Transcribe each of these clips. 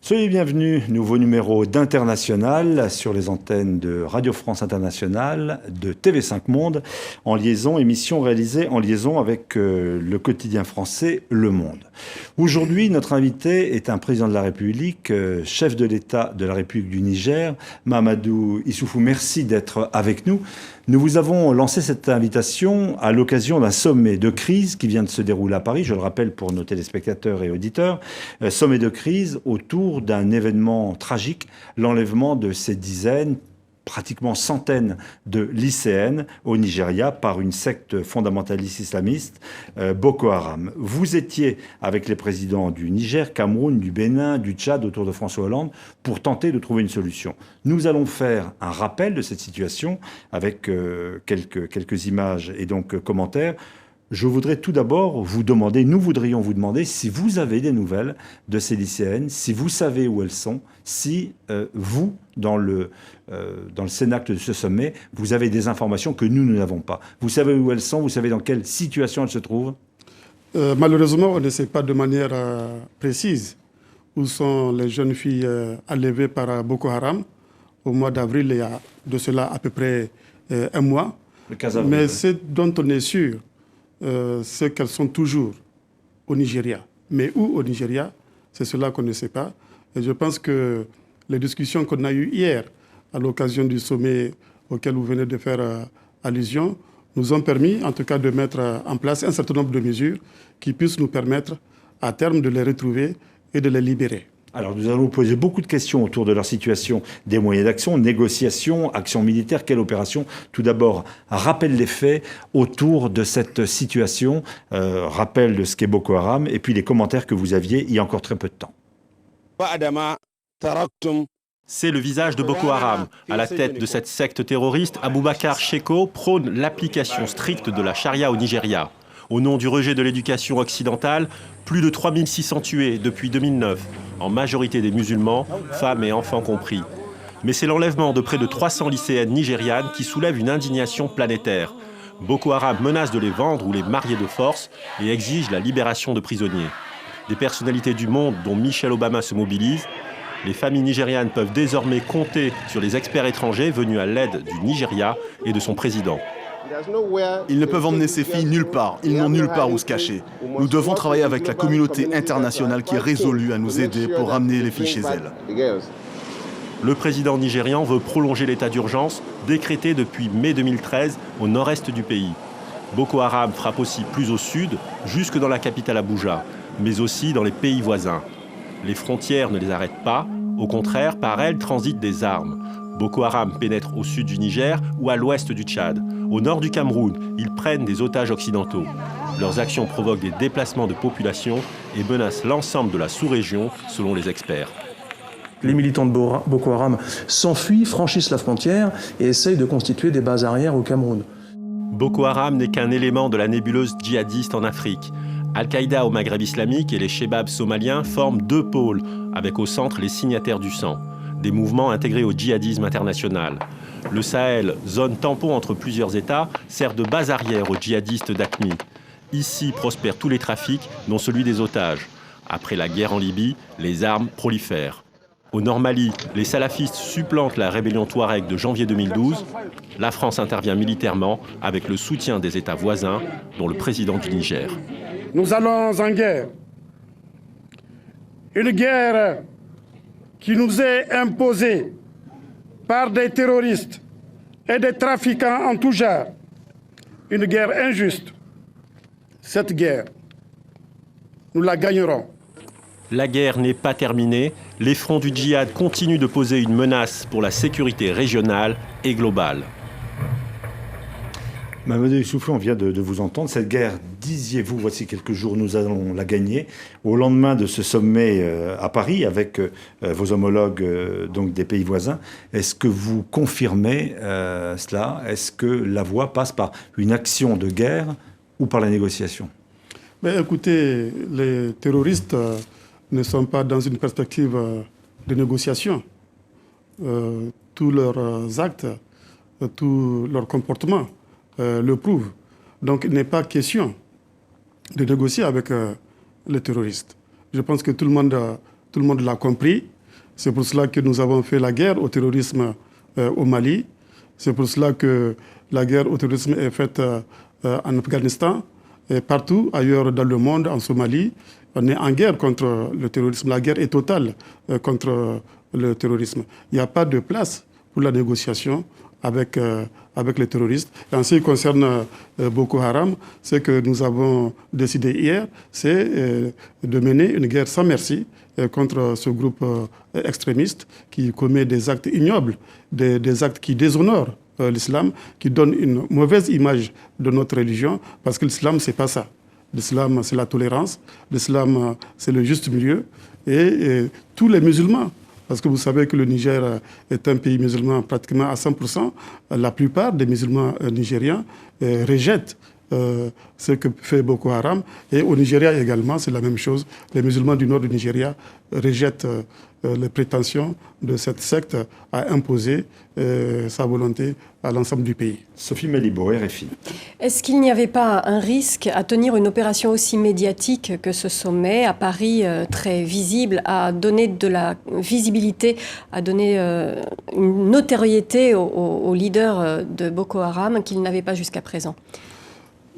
Soyez bienvenus, nouveau numéro d'International sur les antennes de Radio France Internationale, de TV5 Monde, émission réalisée en liaison avec le quotidien français Le Monde. Aujourd'hui, notre invité est un président de la République, chef de l'État de la République du Niger, Mahamadou Issoufou. Merci d'être avec nous. Nous vous avons lancé cette invitation à l'occasion d'un sommet de crise qui vient de se dérouler à Paris, je le rappelle pour nos téléspectateurs et auditeurs, sommet de crise autour d'un événement tragique, l'enlèvement de ces dizaines, pratiquement centaines de lycéennes au Nigeria par une secte fondamentaliste islamiste, Boko Haram. Vous étiez avec les présidents du Niger, Cameroun, du Bénin, du Tchad autour de François Hollande pour tenter de trouver une solution. Nous allons faire un rappel de cette situation avec quelques images et donc commentaires. Je voudrais tout d'abord nous voudrions vous demander si vous avez des nouvelles de ces lycéennes, si vous savez où elles sont, si vous, dans le cénacle de ce sommet, vous avez des informations que nous n'avons pas. Vous savez où elles sont, vous savez dans quelle situation elles se trouvent? Malheureusement, on ne sait pas de manière précise où sont les jeunes filles enlevées par Boko Haram. Au mois d'avril, il y a de cela à peu près un mois. Le 15 avril, mais ce dont on est sûr, c'est qu'elles sont toujours au Nigeria. Mais où au Nigeria, c'est cela qu'on ne sait pas. Et je pense que les discussions qu'on a eues hier, à l'occasion du sommet auquel vous venez de faire allusion, nous ont permis en tout cas de mettre en place un certain nombre de mesures qui puissent nous permettre à terme de les retrouver et de les libérer. Alors nous allons vous poser beaucoup de questions autour de leur situation, des moyens d'action, négociations, actions militaires, quelle opération? Tout d'abord, rappel des faits autour de cette situation, rappel de ce qu'est Boko Haram, et puis les commentaires que vous aviez il y a encore très peu de temps. C'est le visage de Boko Haram. À la tête de cette secte terroriste, Abubakar Shekau prône l'application stricte de la charia au Nigeria. Au nom du rejet de l'éducation occidentale, plus de 3600 tués depuis 2009, en majorité des musulmans, femmes et enfants compris. Mais c'est l'enlèvement de près de 300 lycéennes nigérianes qui soulève une indignation planétaire. Boko Haram menace de les vendre ou les marier de force et exige la libération de prisonniers. Des personnalités du monde, dont Michelle Obama, se mobilisent. Les familles nigérianes peuvent désormais compter sur les experts étrangers venus à l'aide du Nigeria et de son président. Ils ne peuvent emmener ces filles nulle part. Ils n'ont nulle part où se cacher. Nous devons travailler avec la communauté internationale qui est résolue à nous aider pour ramener les filles chez elles. Le président nigérian veut prolonger l'état d'urgence décrété depuis mai 2013 au nord-est du pays. Boko Haram frappe aussi plus au sud, jusque dans la capitale Abuja, mais aussi dans les pays voisins. Les frontières ne les arrêtent pas, au contraire, par elles transitent des armes. Boko Haram pénètre au sud du Niger ou à l'ouest du Tchad. Au nord du Cameroun, ils prennent des otages occidentaux. Leurs actions provoquent des déplacements de population et menacent l'ensemble de la sous-région, selon les experts. Les militants de Boko Haram s'enfuient, franchissent la frontière et essayent de constituer des bases arrières au Cameroun. Boko Haram n'est qu'un élément de la nébuleuse djihadiste en Afrique. Al-Qaïda au Maghreb islamique et les Chebabs somaliens forment deux pôles, avec au centre les signataires du sang. Des mouvements intégrés au djihadisme international. Le Sahel, zone tampon entre plusieurs États, sert de base arrière aux djihadistes d'AQMI. Ici prospèrent tous les trafics, dont celui des otages. Après la guerre en Libye, les armes prolifèrent. Au Nord Mali, les salafistes supplantent la rébellion Touareg de janvier 2012. La France intervient militairement avec le soutien des États voisins, dont le président du Niger. Nous allons en guerre. Une guerre qui nous est imposée par des terroristes et des trafiquants en tout genre. Une guerre injuste. Cette guerre, nous la gagnerons. La guerre n'est pas terminée. Les fronts du djihad continuent de poser une menace pour la sécurité régionale et globale. Mahamadou Issoufou, on vient de vous entendre. Cette guerre, disiez-vous, voici quelques jours, nous allons la gagner. Au lendemain de ce sommet à Paris, avec vos homologues donc des pays voisins, est-ce que vous confirmez cela? Est-ce que la voie passe par une action de guerre ou par la négociation? Mais écoutez, les terroristes ne sont pas dans une perspective de négociation. Tous leurs actes, tout leur comportement le prouve. Donc il n'est pas question de négocier avec les terroristes. Je pense que tout le monde l'a compris C'est pour cela que nous avons fait la guerre au terrorisme au Mali. C'est pour cela que la guerre au terrorisme est faite en Afghanistan et partout ailleurs dans le monde, en Somalie. On est en guerre contre le terrorisme. La guerre est totale contre le terrorisme. Il n'y a pas de place pour la négociation avec les terroristes. Et en ce qui concerne Boko Haram, ce que nous avons décidé hier, c'est de mener une guerre sans merci contre ce groupe extrémiste qui commet des actes ignobles, des actes qui déshonorent l'islam, qui donnent une mauvaise image de notre religion, parce que l'islam, c'est pas ça. L'islam, c'est la tolérance. L'islam, c'est le juste milieu. Et tous les musulmans, parce que vous savez que le Niger est un pays musulman pratiquement à 100%, la plupart des musulmans nigériens rejettent ce que fait Boko Haram. Et au Nigeria également, c'est la même chose. Les musulmans du nord du Nigeria rejettent les prétentions de cette secte à imposer sa volonté à l'ensemble du pays. Sophie Malibaud, RFI. Est-ce qu'il n'y avait pas un risque à tenir une opération aussi médiatique que ce sommet à Paris, très visible, à donner de la visibilité, à donner une notoriété aux leaders de Boko Haram qu'il n'avait pas jusqu'à présent?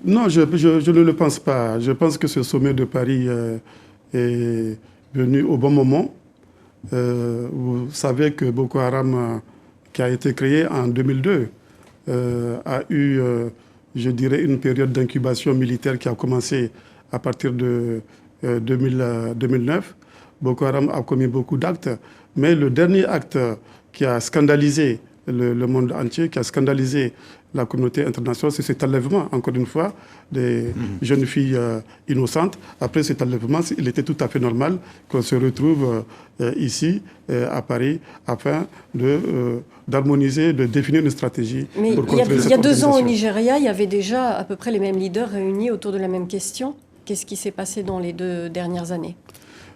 Non, je ne le pense pas. Je pense que ce sommet de Paris est venu au bon moment. Vous savez que Boko Haram, qui a été créé en 2002, a eu, je dirais, une période d'incubation militaire qui a commencé à partir de 2009. Boko Haram a commis beaucoup d'actes, mais le dernier acte qui a scandalisé le monde entier, qui a scandalisé la communauté internationale, c'est cet enlèvement, encore une fois, des jeunes filles innocentes. Après cet enlèvement, il était tout à fait normal qu'on se retrouve ici, à Paris, afin d'harmoniser, de définir une stratégie. Mais pour contrer cette il y a 2 ans au organisation. Nigeria, il y avait déjà à peu près les mêmes leaders réunis autour de la même question. Qu'est-ce qui s'est passé dans les 2 dernières années?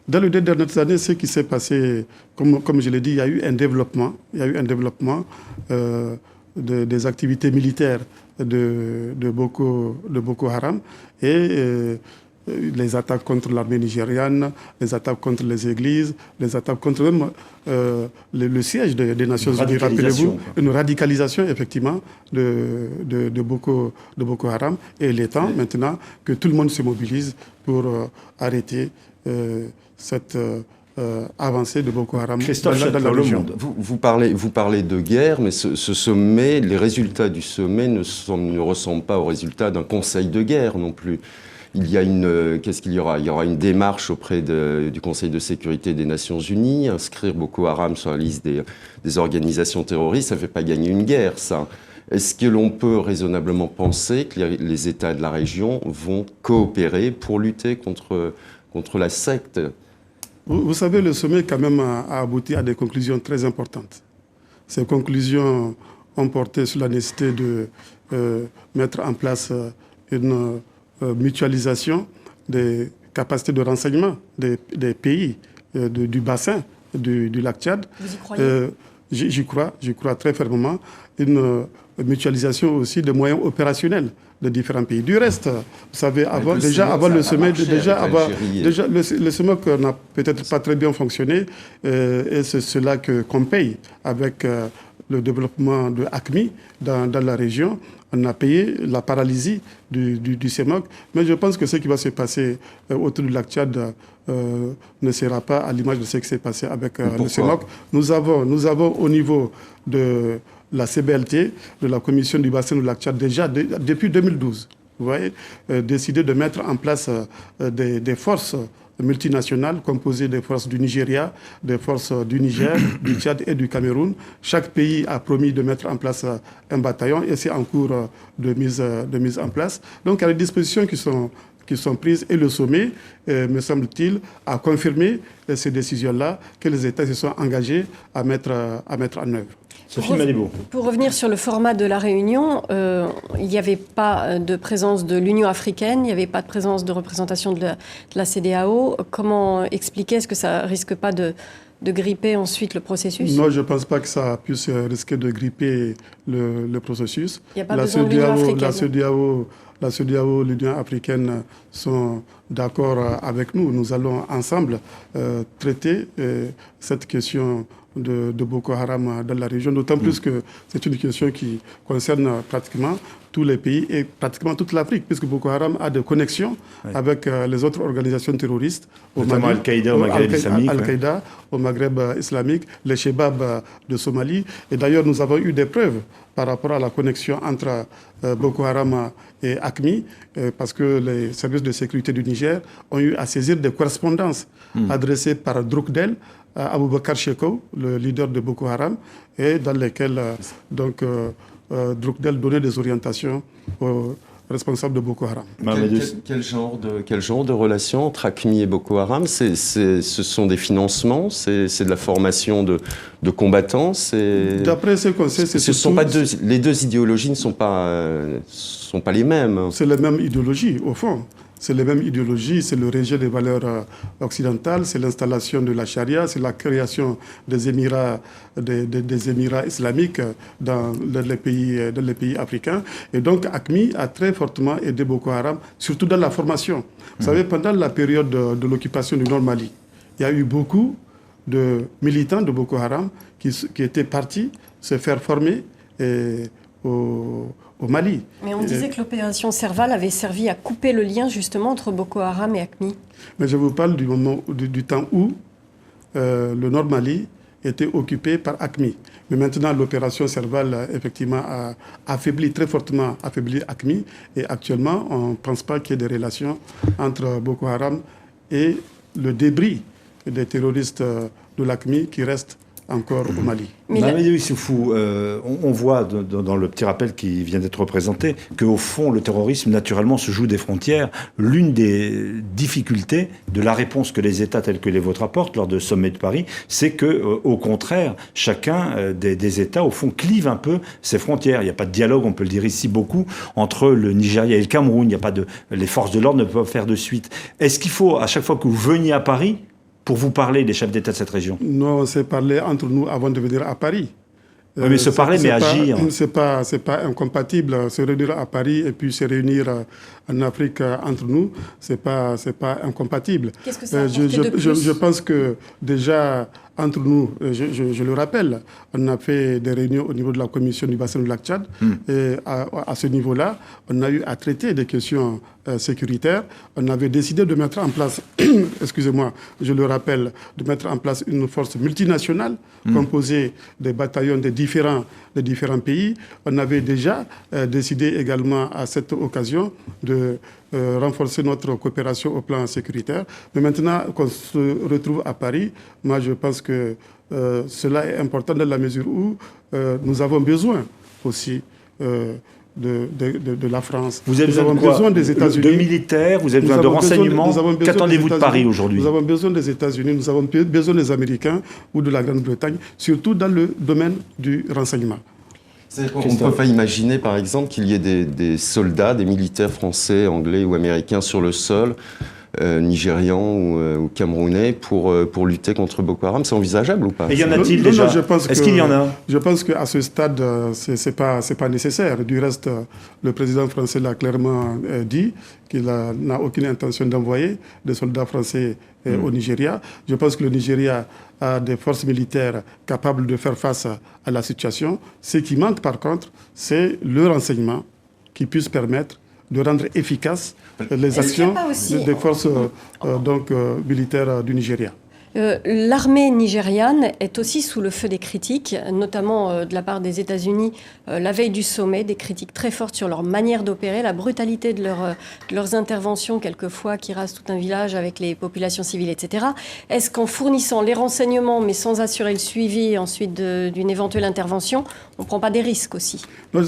Dans les 2 dernières années, ce qui s'est passé, comme je l'ai dit, il y a eu un développement. Il y a eu un développement des activités militaires de Boko Haram et les attaques contre l'armée nigériane, les attaques contre les églises, les attaques contre même le siège des Nations Unies. Rappelez-vous, une radicalisation effectivement de Boko Haram. Et il est temps maintenant que tout le monde se mobilise pour arrêter cette avancée de Boko Haram dans la région. Vous parlez de guerre, mais ce sommet, les résultats du sommet ne ressemblent pas aux résultats d'un conseil de guerre non plus. Qu'est-ce qu'il y aura? Il y aura une démarche auprès du Conseil de sécurité des Nations Unies, inscrire Boko Haram sur la liste des organisations terroristes, ça ne fait pas gagner une guerre, ça. Est-ce que l'on peut raisonnablement penser que les États de la région vont coopérer pour lutter contre la secte? Vous savez, le sommet quand même a abouti à des conclusions très importantes. Ces conclusions ont porté sur la nécessité de mettre en place une mutualisation des capacités de renseignement des pays du bassin du lac Tchad. Vous y croyez? J'y crois très fermement. Une mutualisation aussi des moyens opérationnels de différents pays. Du reste, vous savez, avant le sommet, le sommet n'a peut-être pas très bien fonctionné, et c'est cela qu'on paye avec le développement de AQMI dans la région. On a payé la paralysie du CEMOC, mais je pense que ce qui va se passer autour du lac Tchad ne sera pas à l'image de ce qui s'est passé avec le CEMOC. Nous avons au niveau de la CBLT, de la Commission du bassin du lac Tchad, déjà depuis 2012, vous voyez, décidé de mettre en place des forces multinationales composées des forces du Nigeria, des forces du Niger, du Tchad et du Cameroun. Chaque pays a promis de mettre en place un bataillon et c'est en cours de mise en place. Donc il y a des dispositions qui sont prises et le sommet, me semble-t-il, a confirmé ces décisions-là que les États se sont engagés à mettre en œuvre. Sophie Malibaud. Pour revenir sur le format de la réunion, il n'y avait pas de présence de l'Union africaine, il n'y avait pas de présence de représentation de la CEDEAO. Comment expliquer? Est-ce que ça ne risque pas de gripper ensuite le processus? Non, je ne pense pas que ça puisse risquer de gripper le processus. Il n'y a pas besoin de l'Union africaine. La CEDEAO la CEDEAO, l'Union africaine sont d'accord avec nous. Nous allons ensemble traiter cette question de Boko Haram dans la région, d'autant plus que c'est une question qui concerne pratiquement tous les pays et pratiquement toute l'Afrique, puisque Boko Haram a des connexions avec les autres organisations terroristes, notamment Al-Qaïda au Maghreb islamique. Al-Qaïda au Maghreb islamique, les Chebab de Somalie. Et d'ailleurs, nous avons eu des preuves par rapport à la connexion entre Boko Haram et AQMI, parce que les services de sécurité du Niger ont eu à saisir des correspondances adressées par Drukdel à Aboubakar Shekau, le leader de Boko Haram, et dans lesquelles Drukdel donnait des orientations aux responsables de Boko Haram. Quel genre de relation entre AQMI et Boko Haram? Ce sont des financements, c'est de la formation de combattants. D'après ce qu'on sait, les deux idéologies ne sont pas les mêmes. C'est les mêmes idéologies, au fond. C'est les mêmes idéologies, c'est le rejet des valeurs occidentales, c'est l'installation de la charia, c'est la création des Émirats islamiques dans les pays africains. Et donc AQMI a très fortement aidé Boko Haram, surtout dans la formation. Vous savez, pendant la période de l'occupation du Nord Mali, il y a eu beaucoup de militants de Boko Haram qui étaient partis se faire former au Mali. Mais on disait que l'opération Serval avait servi à couper le lien justement entre Boko Haram et AQMI. Mais je vous parle du temps où le Nord Mali était occupé par AQMI. Mais maintenant, l'opération Serval, effectivement, a très fortement affaibli AQMI. Et actuellement, on ne pense pas qu'il y ait des relations entre Boko Haram et le débris des terroristes de l'AQMI qui restent encore au Mali. Mamadou Issoufou, on voit dans le petit rappel qui vient d'être représenté qu'au fond, le terrorisme, naturellement, se joue des frontières. L'une des difficultés de la réponse que les États tels que les vôtres apportent lors de sommet de Paris, c'est que, au contraire, chacun des États, au fond, clive un peu ses frontières. Il n'y a pas de dialogue, on peut le dire ici beaucoup, entre le Nigeria et le Cameroun. Il n'y a pas les forces de l'ordre ne peuvent pas faire de suite. Est-ce qu'il faut, à chaque fois que vous veniez à Paris, pour vous parler des chefs d'État de cette région? Non, on s'est parlé entre nous avant de venir à Paris. Oui, mais se parler, mais agir. C'est pas incompatible. Se réunir à Paris et puis se réunir en Afrique entre nous, c'est pas incompatible. Qu'est-ce que ça apporte de plus? Je pense que déjà, entre nous, je le rappelle, on a fait des réunions au niveau de la commission du bassin du lac Tchad. Et à ce niveau-là, on a eu à traiter des questions sécuritaires. On avait décidé de mettre en place, excusez-moi, je le rappelle, de mettre en place une force multinationale composée des bataillons des différents pays. On avait déjà décidé également à cette occasion de renforcer notre coopération au plan sécuritaire. Mais maintenant qu'on se retrouve à Paris, moi je pense que cela est important dans la mesure où nous avons besoin aussi de la France. Vous avez besoin des États-Unis, de militaires, vous avez besoin de renseignements. Qu'attendez-vous de Paris aujourd'hui? Nous avons besoin des États-Unis, nous avons besoin des Américains ou de la Grande-Bretagne, surtout dans le domaine du renseignement. On ne peut pas imaginer, par exemple, qu'il y ait des soldats, des militaires français, anglais ou américains sur le sol, nigérians ou camerounais, pour lutter contre Boko Haram. C'est envisageable ou pas? Et y en a-t-il déjà? Est-ce qu'il y en a? Je pense qu'à ce stade, c'est pas nécessaire. Du reste, le président français l'a clairement dit qu'il n'a aucune intention d'envoyer des soldats français au Nigeria. Je pense que le Nigeria a des forces militaires capables de faire face à la situation. Ce qui manque, par contre, c'est le renseignement qui puisse permettre de rendre efficaces les actions des forces militaires du Nigeria. L'armée nigériane est aussi sous le feu des critiques, notamment de la part des États-Unis la veille du sommet, des critiques très fortes sur leur manière d'opérer, la brutalité de leurs interventions, quelquefois qui rasent tout un village avec les populations civiles, etc. Est-ce qu'en fournissant les renseignements, mais sans assurer le suivi ensuite d'une éventuelle intervention, on ne prend pas des risques aussi?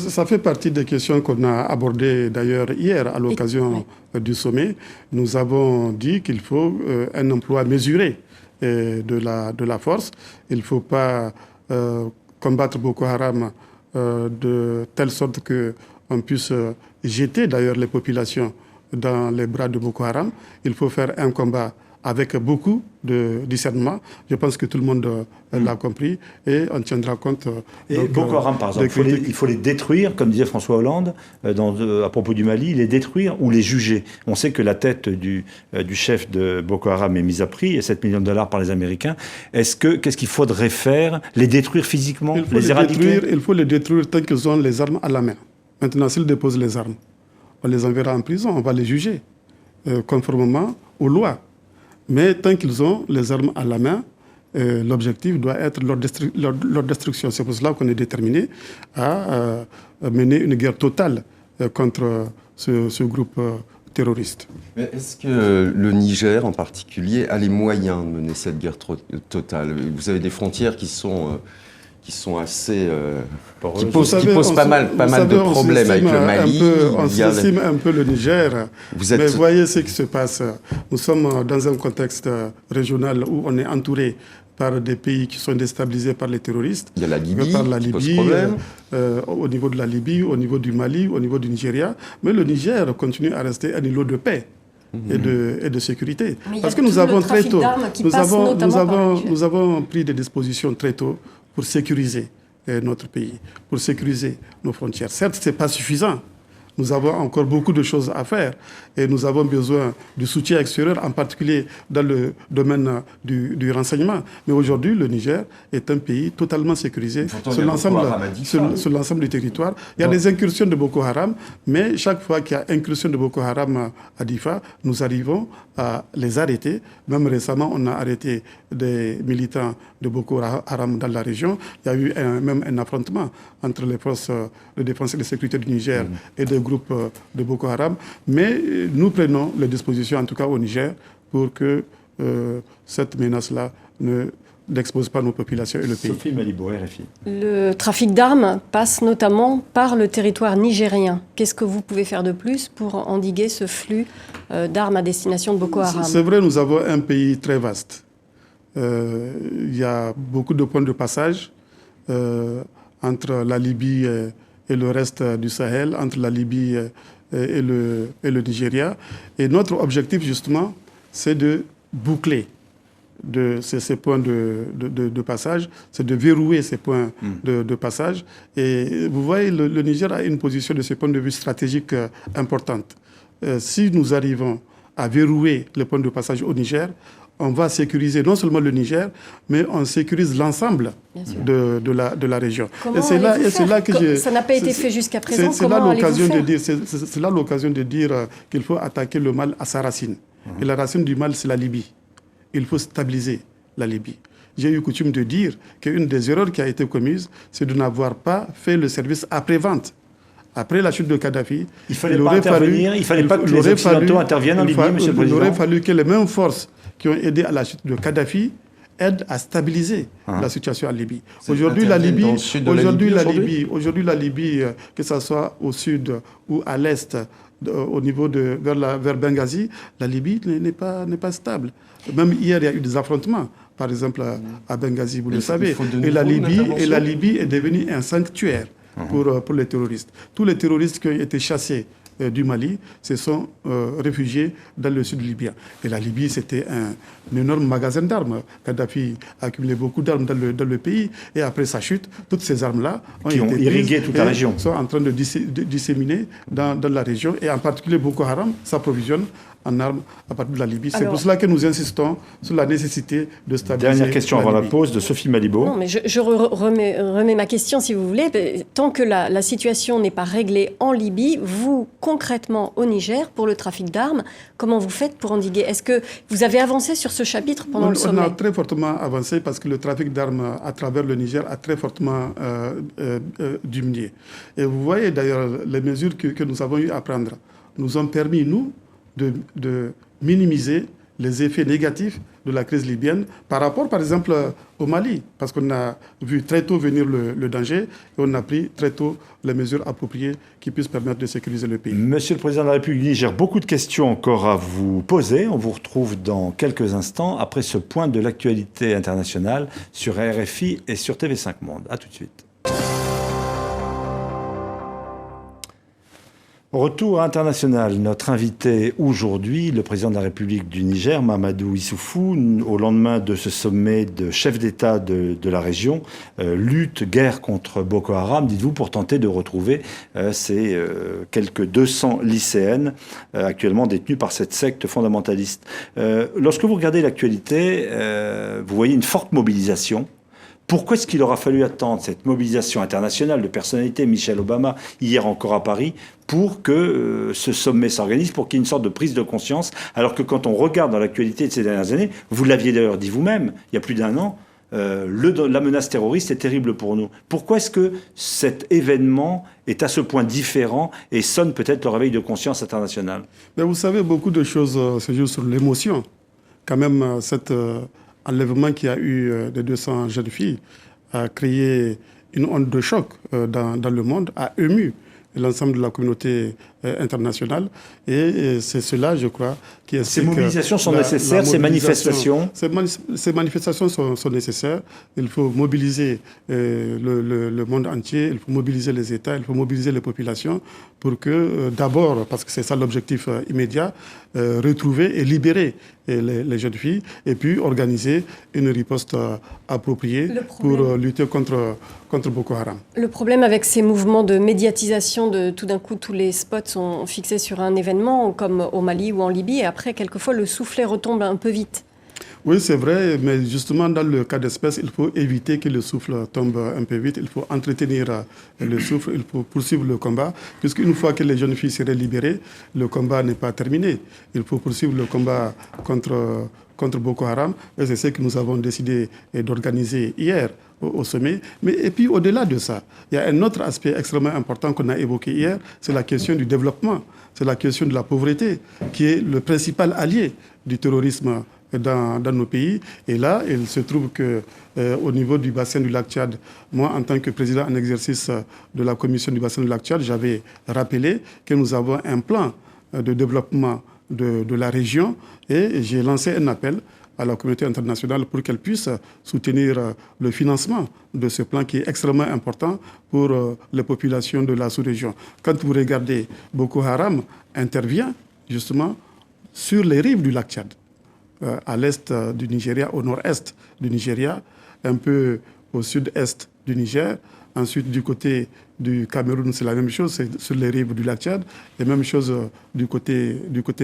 Ça fait partie des questions qu'on a abordées d'ailleurs hier à l'occasion du sommet. Nous avons dit qu'il faut un emploi mesuré de la force. Il ne faut pas combattre Boko Haram de telle sorte qu'on puisse jeter d'ailleurs les populations dans les bras de Boko Haram. Il faut faire un combat avec beaucoup de discernement. Je pense que tout le monde l'a compris et on tiendra compte. Et Boko Haram, par exemple, il faut les détruire, comme disait François Hollande à propos du Mali, les détruire ou les juger. On sait que la tête du chef de Boko Haram est mise à prix, et 7 millions de dollars par les Américains. Qu'est-ce qu'il faudrait faire? Les détruire physiquement? Les éradiquer? Il faut les détruire tant qu'ils ont les armes à la main. Maintenant, s'ils déposent les armes, on les enverra en prison, on va les juger, conformément aux lois. Mais tant qu'ils ont les armes à la main, l'objectif doit être leur destruction. C'est pour cela qu'on est déterminé à mener une guerre totale contre ce groupe terroriste. Mais est-ce que le Niger, en particulier, a les moyens de mener cette guerre totale? Vous avez des frontières qui sont assez... qui posent pas mal de problèmes avec le Mali. On sous-estime un peu le Niger. Mais voyez ce qui se passe. Nous sommes dans un contexte régional où on est entouré par des pays qui sont déstabilisés par les terroristes. Il y a la Libye, par la Libye, au niveau de la Libye, au niveau du Mali, au niveau du Nigeria. Mais le Niger continue à rester un îlot de paix et de sécurité. Parce que nous avons très tôt, nous avons pris des dispositions très tôt pour sécuriser notre pays, pour sécuriser nos frontières. Certes, ce n'est pas suffisant. Nous avons encore beaucoup de choses à faire et nous avons besoin du soutien extérieur, en particulier dans le domaine du renseignement. Mais aujourd'hui, le Niger est un pays totalement sécurisé sur l'ensemble du territoire. Il y a des incursions de Boko Haram, mais chaque fois qu'il y a incursion de Boko Haram à Difa, nous arrivons à les arrêter. Même récemment, on a arrêté des militants de Boko Haram dans la région. Il y a eu même un affrontement entre les forces de défense et de sécurité du Niger et des groupes de Boko Haram. Mais nous prenons les dispositions, en tout cas au Niger, pour que cette menace-là n'expose pas nos populations et le pays. Sophie Malibaud, RFI. Le trafic d'armes passe notamment par le territoire nigérien. Qu'est-ce que vous pouvez faire de plus pour endiguer ce flux d'armes à destination de Boko Haram? C'est vrai, nous avons un pays très vaste. Il y a beaucoup de points de passage entre la Libye et le reste du Sahel, entre la Libye et le Nigeria. Et notre objectif, justement, c'est de boucler ces points de passage, c'est de verrouiller ces points de passage. Et vous voyez, le Niger a une position de ce point de vue stratégique importante. Si nous arrivons à verrouiller les points de passage au Niger, on va sécuriser non seulement le Niger, mais on sécurise l'ensemble de la région. Et c'est là que ça n'a pas été fait jusqu'à présent. C'est là l'occasion de dire qu'il faut attaquer le mal à sa racine. Et la racine du mal, c'est la Libye. Il faut stabiliser la Libye. J'ai eu coutume de dire qu'une des erreurs qui a été commise, c'est de n'avoir pas fait le service après-vente. Après la chute de Kadhafi, il fallait pas que les Occidentaux interviennent en Libye, Monsieur le Président. Il aurait fallu que les mêmes forces qui ont aidé à la chute de Kadhafi aident à stabiliser la situation en Libye. Aujourd'hui, la Libye, que ce soit au sud ou à l'est, au niveau vers Benghazi, la Libye n'est pas stable. Même hier, il y a eu des affrontements, par exemple à Benghazi, vous le savez. Et la Libye est devenue un sanctuaire pour les terroristes. Tous les terroristes qui ont été chassés du Mali se sont réfugiés dans le sud libyen. Et la Libye, c'était un énorme magasin d'armes. Kadhafi a accumulé beaucoup d'armes dans le pays. Et après sa chute, toutes ces armes-là ont irrigué toute la région. Sont en train de disséminer dans la région. Et en particulier, Boko Haram s'approvisionne en armes à partir de la Libye. C'est pour cela que nous insistons sur la nécessité de stabiliser. Dernière question avant la pause de Sophie Malibaud. Non, mais je remets ma question, si vous voulez. Tant que la situation n'est pas réglée en Libye, vous, concrètement, au Niger, pour le trafic d'armes, comment vous faites pour endiguer? Est-ce que vous avez avancé sur ce chapitre pendant le sommet? On a très fortement avancé parce que le trafic d'armes à travers le Niger a très fortement diminué. Et vous voyez d'ailleurs les mesures que nous avons eu à prendre nous ont permis, nous, de minimiser les effets négatifs de la crise libyenne par rapport, par exemple, au Mali, parce qu'on a vu très tôt venir le danger et on a pris très tôt les mesures appropriées qui puissent permettre de sécuriser le pays. Monsieur le Président de la République du Niger, beaucoup de questions encore à vous poser. On vous retrouve dans quelques instants après ce point de l'actualité internationale sur RFI et sur TV5 Monde. A tout de suite. Retour international. Notre invité aujourd'hui, le président de la République du Niger, Mahamadou Issoufou, au lendemain de ce sommet de chefs d'État de la région, lutte, guerre contre Boko Haram, dites-vous, pour tenter de retrouver ces quelques 200 lycéennes actuellement détenues par cette secte fondamentaliste. Lorsque vous regardez l'actualité, vous voyez une forte mobilisation. Pourquoi est-ce qu'il aura fallu attendre cette mobilisation internationale de personnalités, Michelle Obama, hier encore à Paris, pour que ce sommet s'organise, pour qu'il y ait une sorte de prise de conscience, alors que quand on regarde dans l'actualité de ces dernières années, vous l'aviez d'ailleurs dit vous-même, il y a plus d'1 an, la menace terroriste est terrible pour nous. Pourquoi est-ce que cet événement est à ce point différent et sonne peut-être le réveil de conscience internationale? Mais vous savez, beaucoup de choses se jouent sur l'émotion. Quand même, cet enlèvement qu'il y a eu de 200 jeunes filles a créé une onde de choc dans le monde, a ému l'ensemble de la communauté internationale. Et c'est cela, je crois, qui est... Ces mobilisations sont nécessaires, ces manifestations? Ces manifestations sont nécessaires. Il faut mobiliser le monde entier, il faut mobiliser les États, il faut mobiliser les populations pour que, d'abord, parce que c'est ça l'objectif immédiat, retrouver et libérer les jeunes filles et puis organiser une riposte appropriée pour lutter contre Boko Haram. Le problème avec ces mouvements de médiatisation, tout d'un coup, tous les spots sont fixés sur un événement, comme au Mali ou en Libye, et après, quelquefois, le soufflet retombe un peu vite. Oui, c'est vrai, mais justement, dans le cas d'espèce, il faut éviter que le souffle tombe un peu vite. Il faut entretenir le souffle, il faut poursuivre le combat, puisqu'une fois que les jeunes filles seraient libérées, le combat n'est pas terminé. Il faut poursuivre le combat contre Boko Haram, et c'est ce que nous avons décidé d'organiser hier au sommet. Et puis, au-delà de ça, il y a un autre aspect extrêmement important qu'on a évoqué hier, c'est la question du développement, c'est la question de la pauvreté, qui est le principal allié du terrorisme dans nos pays. Et là, il se trouve qu'au niveau du bassin du lac Tchad, moi, en tant que président en exercice de la commission du bassin du lac Tchad, j'avais rappelé que nous avons un plan de développement de la région et j'ai lancé un appel à la communauté internationale pour qu'elle puisse soutenir le financement de ce plan qui est extrêmement important pour les populations de la sous-région. Quand vous regardez, Boko Haram intervient justement sur les rives du lac Tchad, à l'est du Nigeria, au nord-est du Nigeria, un peu au sud-est du Niger. Ensuite, du côté du Cameroun, c'est la même chose, c'est sur les rives du lac Tchad, et même chose du côté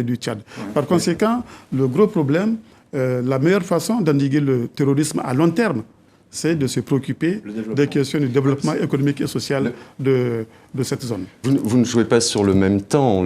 du Tchad. Par conséquent, le gros problème, la meilleure façon d'endiguer le terrorisme à long terme, c'est de se préoccuper des questions du développement économique et social de cette zone. Vous ne jouez pas sur le même temps.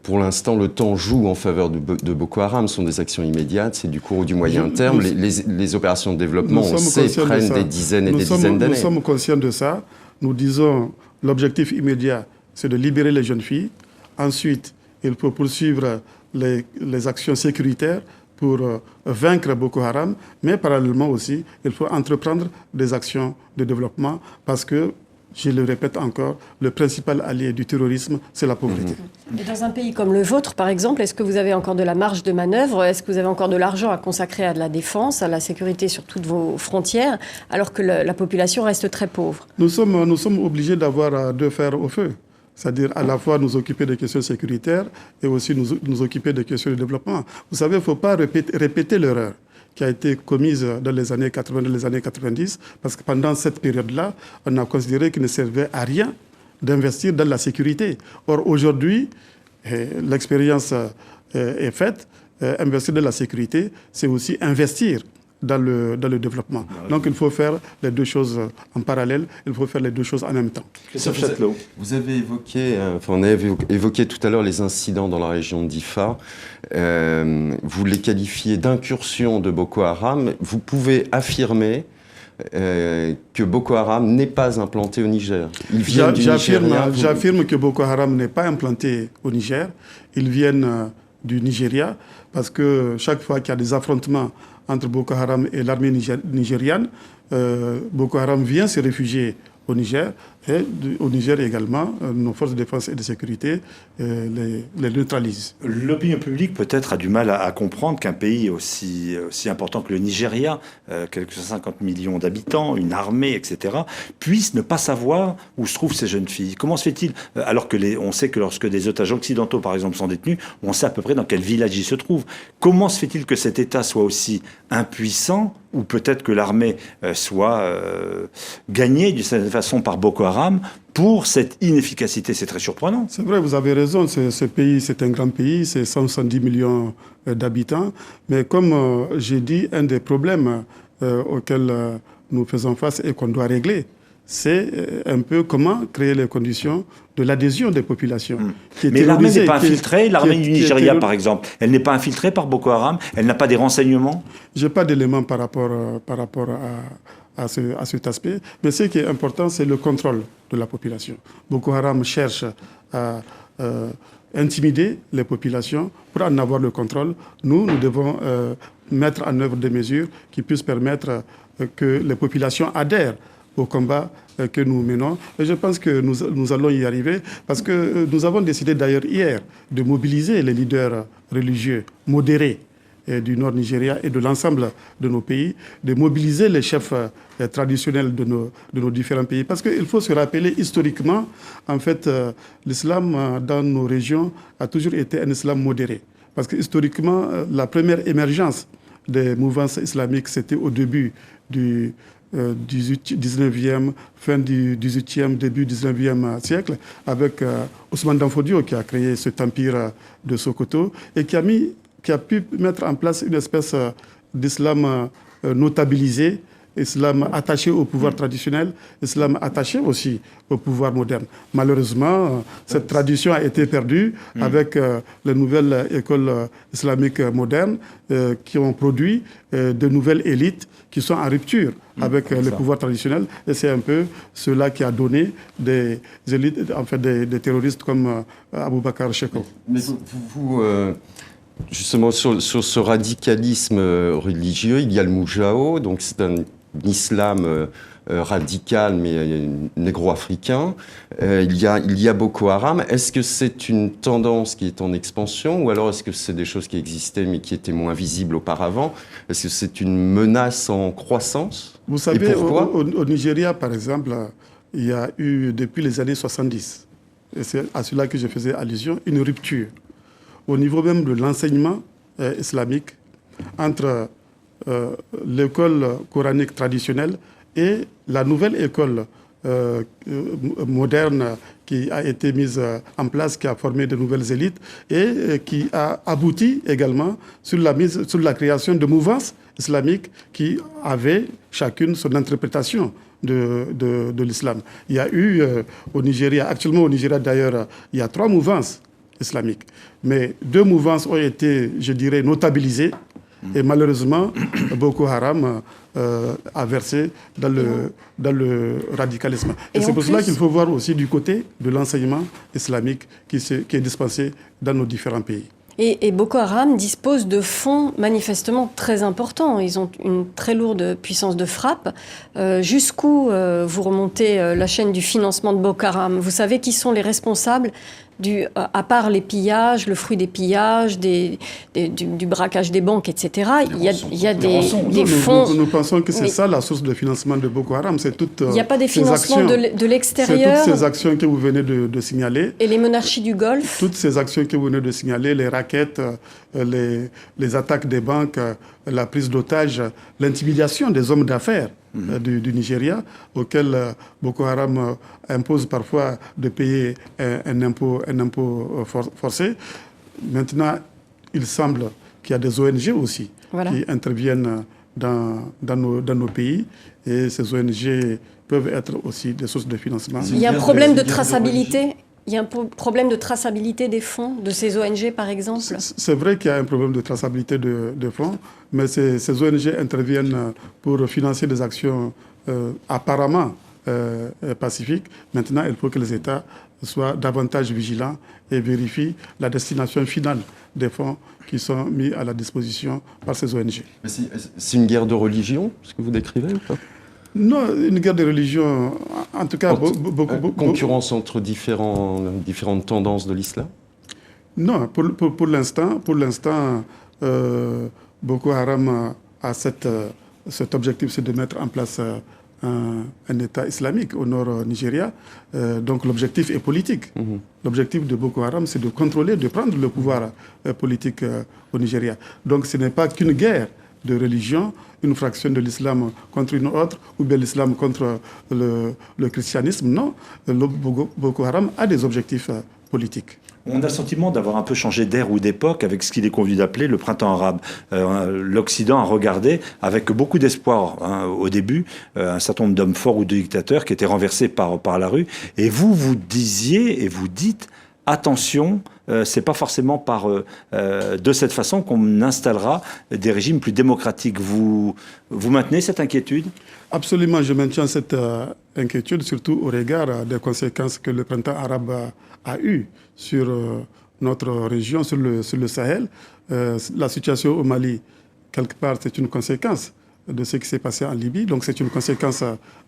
Pour l'instant, le temps joue en faveur de Boko Haram. Ce sont des actions immédiates, c'est du court ou du moyen terme. Les opérations de développement, on sait, prennent des dizaines et des dizaines d'années. Nous sommes conscients de ça. Nous disons l'objectif immédiat, c'est de libérer les jeunes filles. Ensuite, il faut poursuivre les actions sécuritaires pour vaincre Boko Haram, mais parallèlement aussi, il faut entreprendre des actions de développement parce que, je le répète encore, le principal allié du terrorisme, c'est la pauvreté. Et dans un pays comme le vôtre, par exemple, est-ce que vous avez encore de la marge de manœuvre? Est-ce que vous avez encore de l'argent à consacrer à de la défense, à la sécurité sur toutes vos frontières, alors que la population reste très pauvre? Nous sommes obligés d'avoir deux fers au feu. C'est-à-dire à la fois nous occuper des questions sécuritaires et aussi nous occuper des questions de développement. Vous savez, il ne faut pas répéter l'erreur qui a été commise dans les années 80, dans les années 90, parce que pendant cette période-là, on a considéré qu'il ne servait à rien d'investir dans la sécurité. Or, aujourd'hui, l'expérience est faite. Investir dans la sécurité, c'est aussi investir dans le développement. Donc il faut faire les deux choses en parallèle, il faut faire les deux choses en même temps. Christophe Châtelot. Vous avez évoqué, on a évoqué tout à l'heure les incidents dans la région d'Ifa. Vous les qualifiez d'incursion de Boko Haram. Vous pouvez affirmer que Boko Haram n'est pas implanté au Niger. Ils viennent du Nigeria. J'affirme que Boko Haram n'est pas implanté au Niger. Ils viennent du Nigeria parce que chaque fois qu'il y a des affrontements entre Boko Haram et l'armée nigériane, Boko Haram vient se réfugier au Niger. Et au Niger également, nos forces de défense et de sécurité les neutralisent. L'opinion publique peut-être a du mal à comprendre qu'un pays aussi important que le Nigeria, quelques 50 millions d'habitants, une armée, etc., puisse ne pas savoir où se trouvent ces jeunes filles. Comment se fait-il, alors que on sait que lorsque des otages occidentaux, par exemple, sont détenus, on sait à peu près dans quel village ils se trouvent. Comment se fait-il que cet État soit aussi impuissant, ou peut-être que l'armée soit gagnée d'une certaine façon par Boko Haram pour cette inefficacité? C'est très surprenant. C'est vrai, vous avez raison. Ce pays, c'est un grand pays, c'est 170 millions d'habitants. Mais comme j'ai dit, un des problèmes auxquels nous faisons face et qu'on doit régler, c'est un peu comment créer les conditions de l'adhésion des populations. Mais l'armée n'est pas infiltrée, l'armée du Nigeria par exemple, elle n'est pas infiltrée par Boko Haram, elle n'a pas des renseignements? Je n'ai pas d'éléments par rapport à cet aspect, mais ce qui est important, c'est le contrôle de la population. Boko Haram cherche à intimider les populations. Pour en avoir le contrôle, nous devons mettre en œuvre des mesures qui puissent permettre que les populations adhèrent au combat que nous menons. Et je pense que nous allons y arriver parce que nous avons décidé d'ailleurs hier de mobiliser les leaders religieux modérés du nord Nigeria et de l'ensemble de nos pays, de mobiliser les chefs traditionnels de nos différents pays. Parce qu'il faut se rappeler historiquement, en fait, l'islam dans nos régions a toujours été un islam modéré. Parce que historiquement, la première émergence des mouvances islamiques, c'était au début du 19e, fin du 18e, début 19e siècle, avec Ousmane Danfodio qui a créé cet empire de Sokoto et qui a pu mettre en place une espèce d'islam notabilisé, islam attaché au pouvoir traditionnel, islam attaché aussi au pouvoir moderne. Malheureusement, cette tradition a été perdue avec les nouvelles écoles islamiques modernes qui ont produit de nouvelles élites qui sont en rupture avec le pouvoir traditionnel. Et c'est un peu cela qui a donné des élites, en fait des terroristes comme Aboubakar Shekau. Mais vous justement, sur ce radicalisme religieux, il y a le Moujao, donc c'est un islam radical mais négro-africain. Il y a Boko Haram. Est-ce que c'est une tendance qui est en expansion ou alors est-ce que c'est des choses qui existaient mais qui étaient moins visibles auparavant? Est-ce que c'est une menace en croissance? Vous savez, au Nigeria, par exemple, il y a eu, depuis les années 70, et c'est à cela que je faisais allusion, une rupture au niveau même de l'enseignement islamique entre l'école coranique traditionnelle et la nouvelle école moderne qui a été mise en place, qui a formé de nouvelles élites et qui a abouti également sur la création de mouvances islamiques qui avaient chacune son interprétation de l'islam. Il y a eu au Nigeria, actuellement au Nigeria d'ailleurs, il y a 3 mouvances islamiques. Mais 2 mouvances ont été, je dirais, notabilisées. Et malheureusement, Boko Haram a versé dans le radicalisme. Et c'est pour cela qu'il faut voir aussi du côté de l'enseignement islamique qui est dispensé dans nos différents pays. Et Boko Haram dispose de fonds manifestement très importants. Ils ont une très lourde puissance de frappe. Jusqu'où vous remontez la chaîne du financement de Boko Haram? Vous savez qui sont les responsables à part les pillages, le fruit des pillages, du braquage des banques, etc. Il y a des fonds. Nous pensons que c'est ça la source de financement de Boko Haram. Il n'y a pas des financements de l'extérieur. C'est toutes ces actions que vous venez de signaler. Et les monarchies du Golfe. Toutes ces actions que vous venez de signaler, les rackets, les attaques des banques, la prise d'otages, l'intimidation des hommes d'affaires du Nigeria, auxquels Boko Haram impose parfois de payer un impôt forcé. Maintenant, il semble qu'il y a des ONG aussi qui interviennent dans nos pays, et ces ONG peuvent être aussi des sources de financement. Il y a un problème de traçabilité. Il y a un problème de traçabilité des fonds de ces ONG, par exemple? C'est vrai qu'il y a un problème de traçabilité de fonds, mais ces ONG interviennent pour financer des actions apparemment pacifiques. Maintenant, il faut que les États soient davantage vigilants et vérifient la destination finale des fonds qui sont mis à la disposition par ces ONG. C'est une guerre de religion, ce que vous décrivez ou pas? Non, une guerre de religion, en tout cas... Concurrence entre différentes tendances de l'islam? Non, pour l'instant, Boko Haram a cet objectif, c'est de mettre en place un État islamique au nord Nigeria. Donc l'objectif est politique. L'objectif de Boko Haram, c'est de contrôler, de prendre le pouvoir politique au Nigeria. Donc ce n'est pas qu'une guerre de religion, une fraction de l'islam contre une autre, ou bien l'islam contre le christianisme. Non, Boko Haram a des objectifs politiques. On a le sentiment d'avoir un peu changé d'ère ou d'époque avec ce qu'il est convenu d'appeler le printemps arabe. L'Occident a regardé avec beaucoup d'espoir au début un certain nombre d'hommes forts ou de dictateurs qui étaient renversés par la rue. Et vous disiez et vous dites, attention, c'est pas forcément de cette façon qu'on installera des régimes plus démocratiques. Vous maintenez cette inquiétude? Absolument, je maintiens cette inquiétude, surtout au regard des conséquences que le printemps arabe a eues sur notre région, sur le Sahel. La situation au Mali, quelque part, c'est une conséquence de ce qui s'est passé en Libye. Donc c'est une conséquence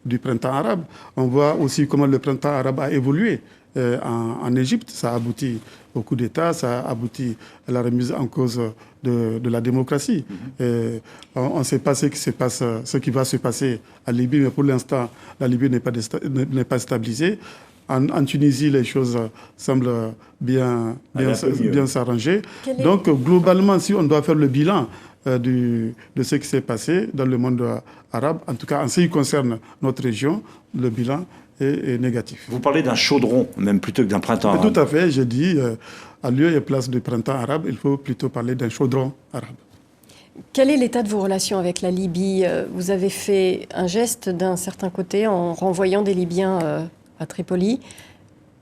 du printemps arabe. On voit aussi comment le printemps arabe a évolué en Égypte. Ça a abouti au coup d'État, ça a abouti à la remise en cause de la démocratie. On ne sait pas ce qui va se passer en Libye, mais pour l'instant, la Libye n'est pas stabilisée. En Tunisie, les choses semblent bien s'arranger. Donc, globalement, si on doit faire le bilan de ce qui s'est passé dans le monde arabe, en tout cas en ce qui concerne notre région, le bilan est négatif. Vous parlez d'un chaudron, même plutôt que d'un printemps arabe. Tout à fait, j'ai dit, à lieu et place du printemps arabe, il faut plutôt parler d'un chaudron arabe. Quel est l'état de vos relations avec la Libye? Vous avez fait un geste d'un certain côté en renvoyant des Libyens à Tripoli.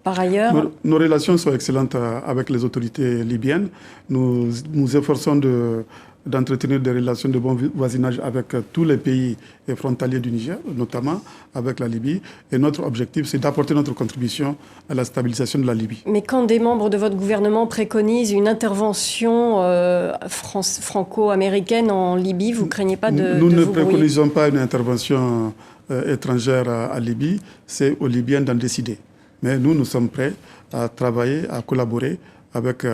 Par ailleurs... Nos relations sont excellentes avec les autorités libyennes. Nous nous efforçons d'entretenir des relations de bon voisinage avec tous les pays frontaliers du Niger, notamment avec la Libye. Et notre objectif, c'est d'apporter notre contribution à la stabilisation de la Libye. Mais quand des membres de votre gouvernement préconisent une intervention franco-américaine en Libye, vous ne craignez pas de Nous ne vous préconisons pas une intervention étrangère à Libye, c'est aux Libyens d'en décider. Mais nous sommes prêts à travailler, à collaborer avec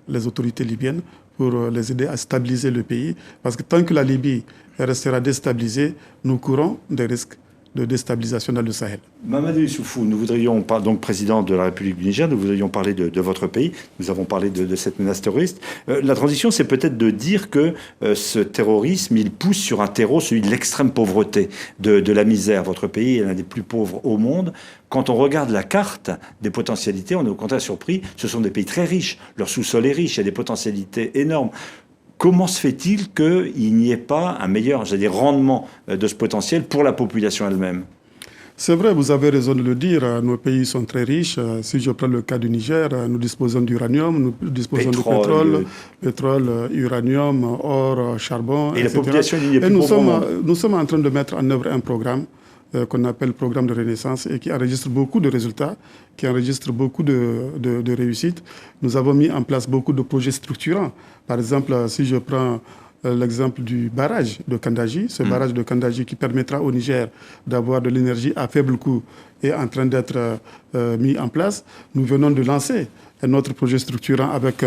les autorités libyennes pour les aider à stabiliser le pays. Parce que tant que la Libye restera déstabilisée, nous courons des risques de déstabilisation dans le Sahel. Mamadou Issoufou, nous voudrions, donc président de la République du Niger, nous voudrions parler de votre pays, nous avons parlé de cette menace terroriste. La transition, c'est peut-être de dire que ce terrorisme, il pousse sur un terreau, celui de l'extrême pauvreté, de la misère. Votre pays est l'un des plus pauvres au monde. Quand on regarde la carte des potentialités, on est au contraire surpris, ce sont des pays très riches, leur sous-sol est riche, il y a des potentialités énormes. Comment se fait-il qu'il n'y ait pas un meilleur rendement de ce potentiel pour la population elle-même? C'est vrai, vous avez raison de le dire. Nos pays sont très riches. Si je prends le cas du Niger, nous disposons d'uranium, nous disposons de pétrole, uranium, or, charbon, et etc. La population est plus pauvre. Nous sommes en train de mettre en œuvre un programme qu'on appelle programme de renaissance et qui enregistre beaucoup de résultats, qui enregistre beaucoup de réussites. Nous avons mis en place beaucoup de projets structurants. Par exemple, si je prends l'exemple du barrage de Kandaji, ce barrage de Kandaji qui permettra au Niger d'avoir de l'énergie à faible coût est en train d'être mis en place. Nous venons de lancer un autre projet structurant avec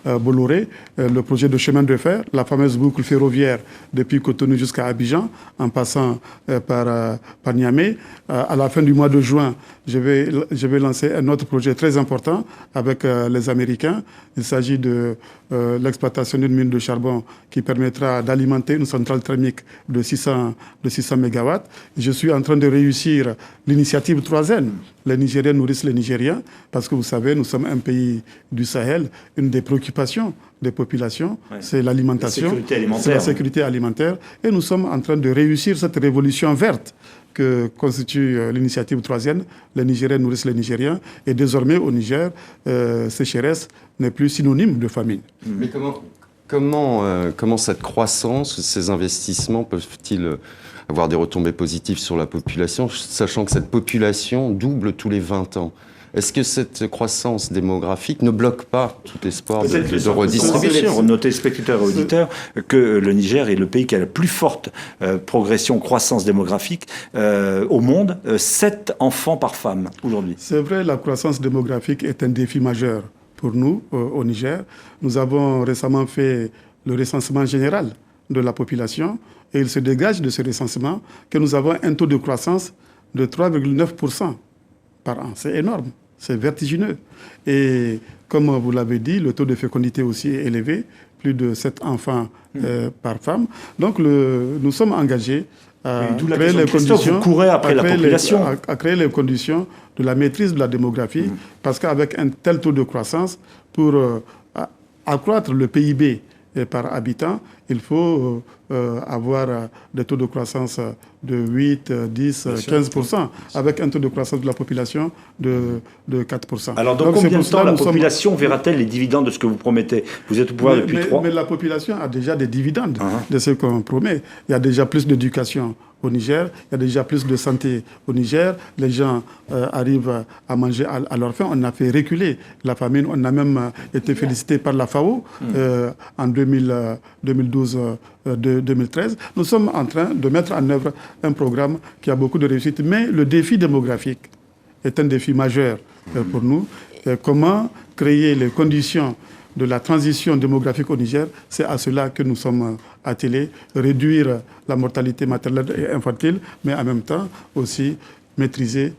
Bolloré, le projet de chemin de fer, la fameuse boucle ferroviaire depuis Cotonou jusqu'à Abidjan, en passant par Niamey. À la fin du mois de juin, je vais lancer un autre projet très important avec les Américains. Il s'agit de l'exploitation d'une mine de charbon qui permettra d'alimenter une centrale thermique de 600 MW. Je suis en train de réussir l'initiative 3N. Les Nigériens nourrissent les Nigériens, parce que vous savez, nous sommes un pays du Sahel. Une des préoccupations des populations, c'est l'alimentation, c'est la sécurité alimentaire. Et nous sommes en train de réussir cette révolution verte que constitue l'initiative 3N. Les Nigériens nourrissent les Nigériens. Et désormais, au Niger, sécheresse n'est plus synonyme de famine. Mais comment cette croissance, ces investissements peuvent-ils avoir des retombées positives sur la population, sachant que cette population double tous les 20 ans? Est-ce que cette croissance démographique ne bloque pas tout espoir de Nos redistribution? téléspectateurs et auditeurs que le Niger est le pays qui a la plus forte progression, croissance démographique au monde. 7 enfants par femme aujourd'hui. C'est vrai, la croissance démographique est un défi majeur pour nous au Niger. Nous avons récemment fait le recensement général de la population et il se dégage de ce recensement que nous avons un taux de croissance de 3,9% par an. C'est énorme, c'est vertigineux. Et comme vous l'avez dit, le taux de fécondité aussi est élevé, plus de 7 enfants par femme. Donc nous sommes engagés à créer les conditions, vous courez après la population. à créer les conditions de la maîtrise de la démographie, parce qu'avec un tel taux de croissance, pour accroître le PIB par habitant, il faut avoir des taux de croissance de 8, 10, 15%, avec un taux de croissance de la population de 4%. Alors, dans combien de temps la population verra-t-elle les dividendes de ce que vous promettez? Vous êtes au pouvoir depuis 3 ans. Mais la population a déjà des dividendes de ce qu'on promet. Il y a déjà plus d'éducation au Niger, il y a déjà plus de santé au Niger, les gens arrivent à manger à leur faim. On a fait reculer la famine, on a même été félicité par la FAO en 2012-2013. Nous sommes en train de mettre en œuvre un programme qui a beaucoup de réussite, mais le défi démographique est un défi majeur pour nous. Comment créer les conditions de la transition démographique au Niger, c'est à cela que nous sommes attelés, réduire la mortalité maternelle et infantile, mais en même temps aussi maîtriser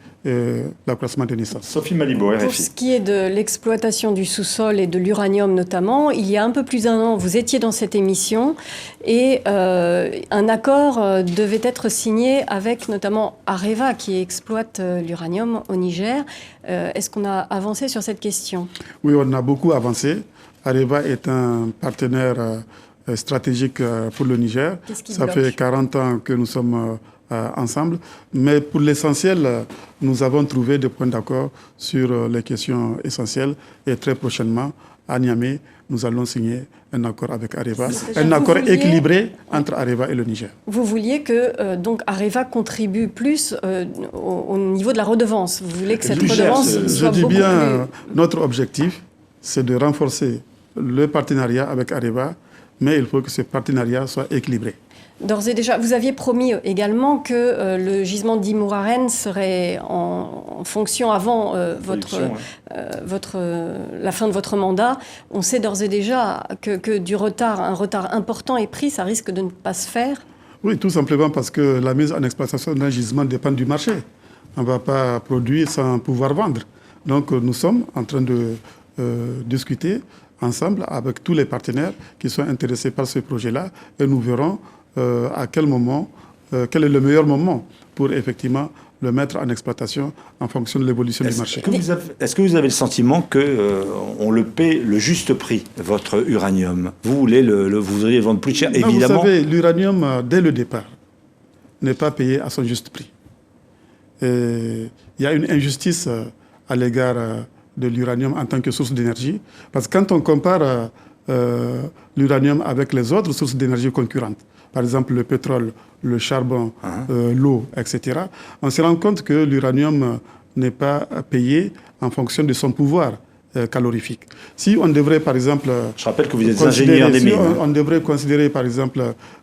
l'accroissement des naissances. Sophie Malibaud, RFI. Pour ce qui est de l'exploitation du sous-sol et de l'uranium notamment, il y a un peu plus d'un an, vous étiez dans cette émission et un accord devait être signé avec notamment Areva qui exploite l'uranium au Niger. Est-ce qu'on a avancé sur cette question? Oui, on a beaucoup avancé. Areva est un partenaire stratégique pour le Niger. Ça fait 40 ans que nous sommes ensemble. Mais pour l'essentiel, nous avons trouvé des points d'accord sur les questions essentielles. Et très prochainement, à Niamey, nous allons signer un accord avec Areva. Un accord équilibré entre Areva et le Niger. Vous vouliez que donc Areva contribue plus au niveau de la redevance. Vous voulez que cette redevance soit beaucoup plus... Je dis bien, notre objectif, c'est de renforcer le partenariat avec Areva, mais il faut que ce partenariat soit équilibré. D'ores et déjà, vous aviez promis également que le gisement d'Imouraren serait en fonction avant la fin de votre mandat. On sait d'ores et déjà que un retard important est pris, ça risque de ne pas se faire. Oui, tout simplement parce que la mise en exploitation d'un gisement dépend du marché. On ne va pas produire sans pouvoir vendre. Donc nous sommes en train de discuter ensemble avec tous les partenaires qui sont intéressés par ce projet-là et nous verrons à quel moment, quel est le meilleur moment pour effectivement le mettre en exploitation en fonction de l'évolution du marché. Est-ce que vous avez le sentiment qu'on le paie le juste prix, votre uranium? Vous voulez vous voudriez vendre plus cher, évidemment. Vous savez, l'uranium, dès le départ, n'est pas payé à son juste prix. Il y a une injustice à l'égard de l'uranium en tant que source d'énergie, parce que quand on compare l'uranium avec les autres sources d'énergie concurrentes, par exemple le pétrole, le charbon, l'eau, etc., on se rend compte que l'uranium n'est pas payé en fonction de son pouvoir calorifique. Si on devrait, par exemple... Je rappelle que vous êtes ingénieur des mines. On devrait considérer, par exemple,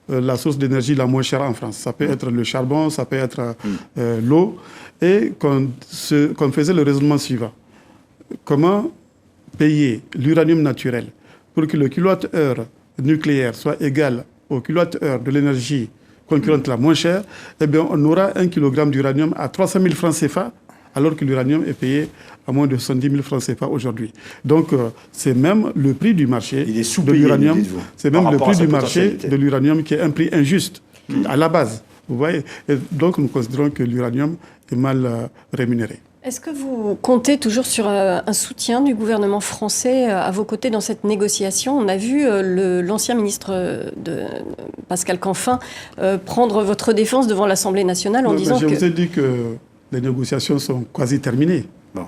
la source d'énergie la moins chère en France. Ça peut être le charbon, ça peut être l'eau, et qu'on faisait le raisonnement suivant. Comment payer l'uranium naturel pour que le kilowattheure nucléaire soit égal au kilowattheure de l'énergie concurrente la moins chère? Eh bien, on aura 1 kg d'uranium à 300 000 francs CFA, alors que l'uranium est payé à moins de 110 000 francs CFA aujourd'hui. Donc, c'est même le prix du marché de l'uranium. C'est même le prix du marché de l'uranium qui est un prix injuste à la base. Vous voyez? Et donc, nous considérons que l'uranium est mal rémunéré. Est-ce que vous comptez toujours sur un soutien du gouvernement français à vos côtés dans cette négociation? On a vu l'ancien ministre Pascal Canfin prendre votre défense devant l'Assemblée nationale en disant que... Je vous ai dit que les négociations sont quasi terminées. Bon.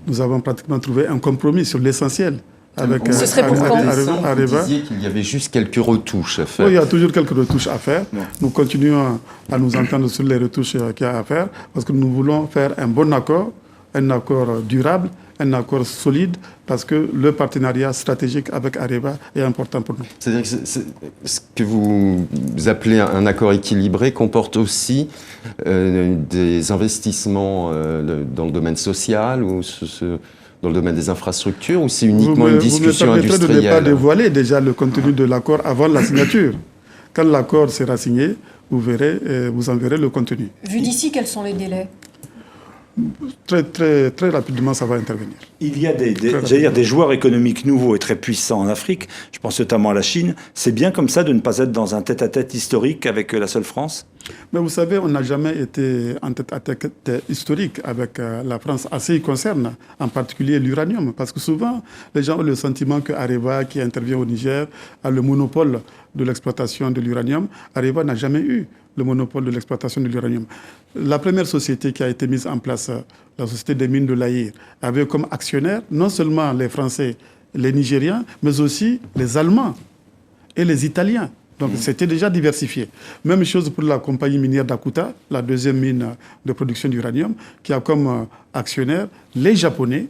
Nous avons pratiquement trouvé un compromis sur l'essentiel. Ce serait pour quand? Vous disiez qu'il y avait juste quelques retouches à faire. Oui, il y a toujours quelques retouches à faire. Ouais. Nous continuons à nous entendre sur les retouches qu'il y a à faire parce que nous voulons faire un bon accord un accord durable, un accord solide, parce que le partenariat stratégique avec Areva est important pour nous. C'est-à-dire que ce que vous appelez un accord équilibré comporte aussi des investissements dans le domaine social ou dans le domaine des infrastructures, ou c'est uniquement une discussion industrielle? Vous me permettrez de ne pas dévoiler déjà le contenu de l'accord avant la signature. Quand l'accord sera signé, vous en verrez le contenu. Vu d'ici, quels sont les délais? Très rapidement, ça va intervenir. Il y a des joueurs économiques nouveaux et très puissants en Afrique, je pense notamment à la Chine. C'est bien comme ça de ne pas être dans un tête-à-tête historique avec la seule France? Mais vous savez, on n'a jamais été en tête-à-tête historique avec la France en ce qui concerne en particulier l'uranium. Parce que souvent, les gens ont le sentiment que Areva, qui intervient au Niger, a le monopole de l'exploitation de l'uranium. Areva n'a jamais eu le monopole de l'exploitation de l'uranium. La première société qui a été mise en place, la société des mines de l'Aïr, avait comme actionnaires non seulement les Français, les Nigériens, mais aussi les Allemands et les Italiens. Donc c'était déjà diversifié. Même chose pour la compagnie minière d'Akuta, la deuxième mine de production d'uranium, qui a comme actionnaires les Japonais,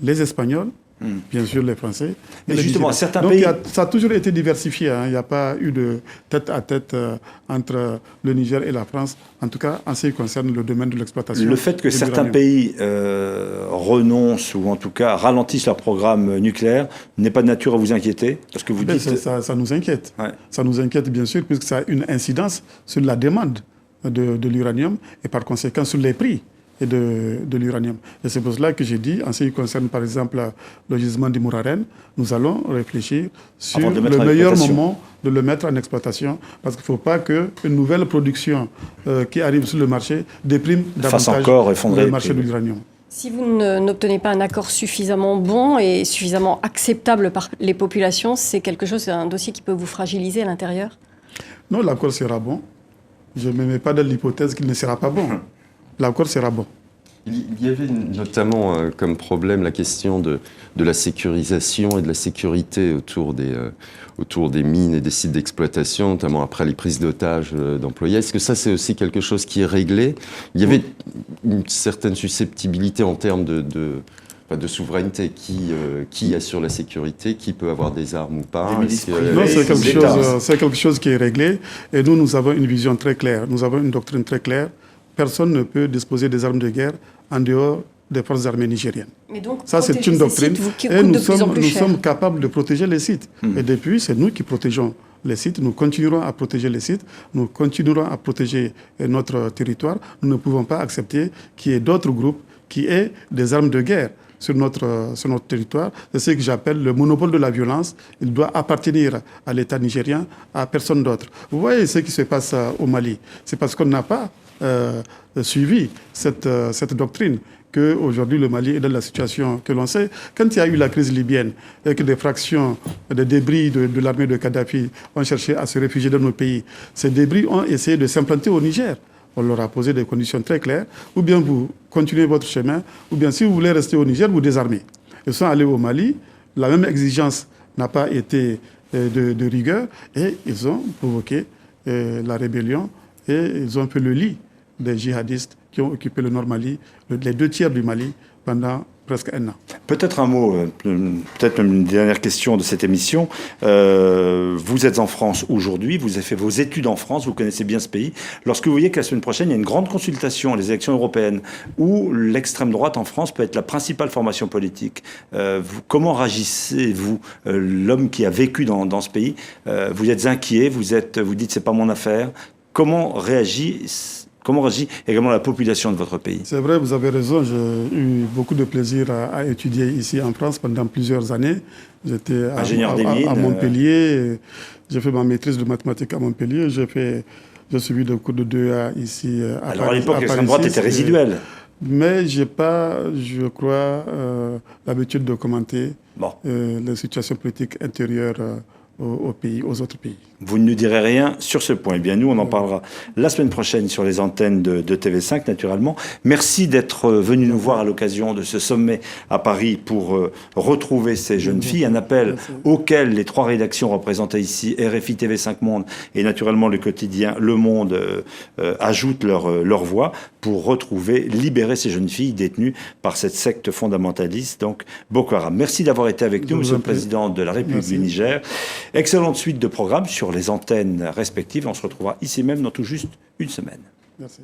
les Espagnols, bien sûr les Français. Mais justement, certains Donc, pays... ça a toujours été diversifié. Il n'y a pas eu de tête-à-tête entre le Niger et la France, en tout cas en ce qui concerne le domaine de l'exploitation. Le fait que certains pays renoncent, ou en tout cas ralentissent leur programme nucléaire, n'est pas de nature à vous inquiéter? Parce que vous dites... ça nous inquiète. Ouais. Ça nous inquiète bien sûr, puisque ça a une incidence sur la demande de l'uranium et par conséquent sur les prix de l'uranium. Et c'est pour cela que j'ai dit, en ce qui concerne par exemple le gisement du Mouraren, nous allons réfléchir sur le meilleur moment de le mettre en exploitation, parce qu'il ne faut pas qu'une nouvelle production qui arrive sur le marché déprime davantage le marché de l'uranium. Si vous n'obtenez pas un accord suffisamment bon et suffisamment acceptable par les populations, c'est un dossier qui peut vous fragiliser à l'intérieur? Non, l'accord sera bon. Je ne me mets pas dans l'hypothèse qu'il ne sera pas bon. L'accord sera bon. Il y avait notamment comme problème la question de la sécurisation et de la sécurité autour des mines et des sites d'exploitation, notamment après les prises d'otages d'employés. Est-ce que ça, c'est aussi quelque chose qui est réglé? Il y avait une certaine susceptibilité en termes de souveraineté. Qui assure la sécurité? Qui peut avoir des armes ou pas? Non, c'est quelque chose qui est réglé. Et nous avons une vision très claire. Nous avons une doctrine très claire. Personne ne peut disposer des armes de guerre en dehors des forces armées nigériennes. Mais donc, ça, c'est une doctrine. Et nous sommes capables de protéger les sites. Et depuis, c'est nous qui protégeons les sites. Nous continuerons à protéger les sites. Nous continuerons à protéger notre territoire. Nous ne pouvons pas accepter qu'il y ait d'autres groupes qui aient des armes de guerre sur notre territoire. C'est ce que j'appelle le monopole de la violence. Il doit appartenir à l'État nigérien, à personne d'autre. Vous voyez ce qui se passe au Mali. C'est parce qu'on n'a pas suivi cette doctrine qu'aujourd'hui le Mali est dans la situation que l'on sait. Quand il y a eu la crise libyenne et que des fractions, des débris de l'armée de Kadhafi ont cherché à se réfugier dans nos pays, ces débris ont essayé de s'implanter au Niger. On leur a posé des conditions très claires. Ou bien vous continuez votre chemin, ou bien si vous voulez rester au Niger, vous désarmez. Ils sont allés au Mali. La même exigence n'a pas été de rigueur et ils ont provoqué la rébellion et ils ont fait le lit des djihadistes qui ont occupé le Nord Mali, les 2 tiers du Mali, pendant presque un an. Peut-être un mot, peut-être une dernière question de cette émission. Vous êtes en France aujourd'hui, vous avez fait vos études en France, vous connaissez bien ce pays. Lorsque vous voyez que la semaine prochaine, il y a une grande consultation, les élections européennes, où l'extrême droite en France peut être la principale formation politique, comment réagissez-vous, l'homme qui a vécu dans ce pays? Vous êtes inquiet, vous dites c'est pas mon affaire. Comment réagit également la population de votre pays? C'est vrai, vous avez raison. J'ai eu beaucoup de plaisir à étudier ici en France pendant plusieurs années. J'étais à Montpellier. J'ai fait ma maîtrise de mathématiques à Montpellier. J'ai suivi des cours de 2A ici à Paris. Alors à l'époque, l'extrême droite était résiduelle. Mais je n'ai pas, je crois, l'habitude de commenter les situations politiques intérieures aux autres pays. Vous ne nous direz rien sur ce point. Eh bien, nous, on en parlera la semaine prochaine sur les antennes de TV5, naturellement. Merci d'être venu nous voir à l'occasion de ce sommet à Paris pour retrouver ces jeunes filles. Un appel auquel les 3 rédactions représentées ici, RFI, TV5 Monde et naturellement le quotidien Le Monde, ajoutent leur voix pour retrouver, libérer ces jeunes filles détenues par cette secte fondamentaliste, donc Boko Haram. Merci d'avoir été avec nous, Monsieur le Président de la République du Niger. Excellente suite de programmes sur les antennes respectives. On se retrouvera ici même dans tout juste une semaine. Merci.